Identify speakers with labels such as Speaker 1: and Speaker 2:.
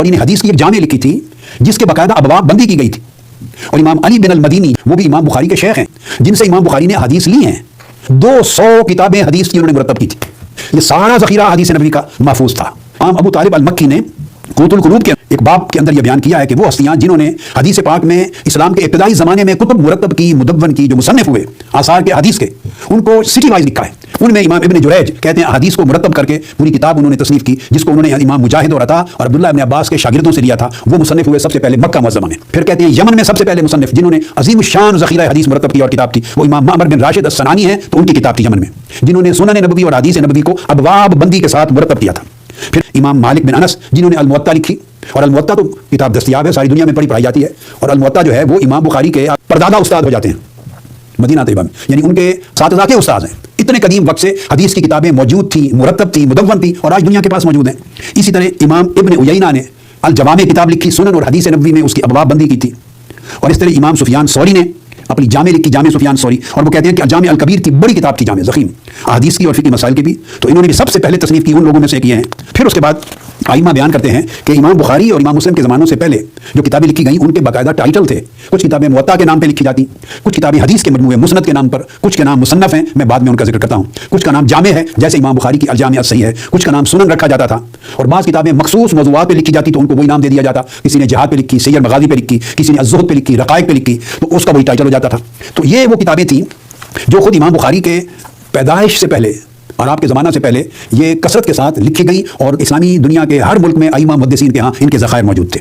Speaker 1: اور انہیں حدیث کی ایک جامع لکھی تھی جس کے باقاعدہ ابواب بندی کی گئی تھی. اور امام علی بن المدینی وہ بھی امام بخاری کے شیخ ہیں جن سے امام بخاری نے حدیث لی ہیں. 200 کتابیں حدیث کی انہوں نے مرتب کی تھی. یہ سارا ذخیرہ حدیث نبوی کا محفوظ تھا. امام ابو طالب المکی نے قوت القلوب کے ایک باب کے اندر یہ بیان کیا ہے کہ وہ ہستیاں جنہوں نے حدیث پاک میں اسلام کے ابتدائی زمانے میں کتب مرتب کی, مدون کی, جو مصنف ہوئے آثار کے حدیث کے, ان کو سٹی وائز لکھا ہے. ان میں امام ابن جریج کہتے ہیں حدیث کو مرتب کر کے پوری کتاب انہوں نے تصنیف کی جس کو انہوں نے امام مجاہد اور عطا اور عبداللہ ابن عباس کے شاگردوں سے لیا تھا. وہ مصنف ہوئے سب سے پہلے مکہ معظمہ میں. پھر کہتے ہیں یمن میں سب سے پہلے مصنف جنہوں نے عظیم الشان ذخیرہ حدیث مرتب کی اور کتاب کی وہ امام معمر بن راشد الصنعانی ہیں. تو ان کی کتاب تھی یمن میں جنہوں نے سنن نبوی اور حدیث نبوی کو ابواب بندی کے ساتھ مرتب کیا تھا. پھر امام مالک بن انس جنہوں نے الموطا لکھی, اور الموطا تو کتاب دستیاب ہے, ساری دنیا میں پڑھائی جاتی ہے. اور الموطا جو ہے وہ امام بخاری کے پردادا استاد ہو جاتے ہیں مدینہ طیبہ میں, یعنی ان کے اساتذہ کے استاد ہیں. اتنے قدیم وقت سے حدیث کی کتابیں موجود تھیں, مرتب تھیں, مدون تھیں, اور آج دنیا کے پاس موجود ہیں. اسی طرح امام ابن عیینہ نے الجوامع کتاب لکھی, سنن اور حدیث نبوی میں اس کی ابواب بندی کی تھی. اور اس طرح امام سفیان ثوری نے اپنی جامع لکھی, جامع سفیان ثوری, اور وہ کہتے ہیں کہ جامع الکبیر کی بڑی کتاب تھی, جامع ضخیم حدیث کی اور فقہی مسائل کی بھی. تو انہوں نے بھی سب سے پہلے تصنیف کی ان لوگوں میں سے کیے ہیں. پھر اس کے بعد ائمہ بیان کرتے ہیں کہ امام بخاری اور امام مسلم کے زمانوں سے پہلے جو کتابیں لکھی گئیں ان کے باقاعدہ ٹائٹل تھے. کچھ کتابیں موطا کے نام پہ لکھی جاتی, کچھ کتابیں حدیث کے مجموعے مسند کے نام پر, کچھ کے نام مصنف ہیں, میں بعد میں ان کا ذکر کرتا ہوں. کچھ کا نام جامع ہے جیسے امام بخاری کی الجامع الصحیح ہے, کچھ کا نام سنن رکھا جاتا تھا. اور بعض کتابیں مخصوص موضوعات پہ لکھی جاتی تو ان کو وہی نام دے دیا جاتا. کسی نے جہاد پہ لکھی, سیر مغازی پہ لکھی, کسی نے الزہد پہ لکھی, رقائق پہ لکھی, تو اس کا وہی ٹائٹل ہو جاتا تھا. تو یہ وہ کتابیں تھیں جو خود امام بخاری کے پیدائش سے پہلے اور آپ کے زمانہ سے پہلے یہ کثرت کے ساتھ لکھی گئی, اور اسلامی دنیا کے ہر ملک میں ائمہ محدثین کے ہاں ان کے ذخائر موجود تھے.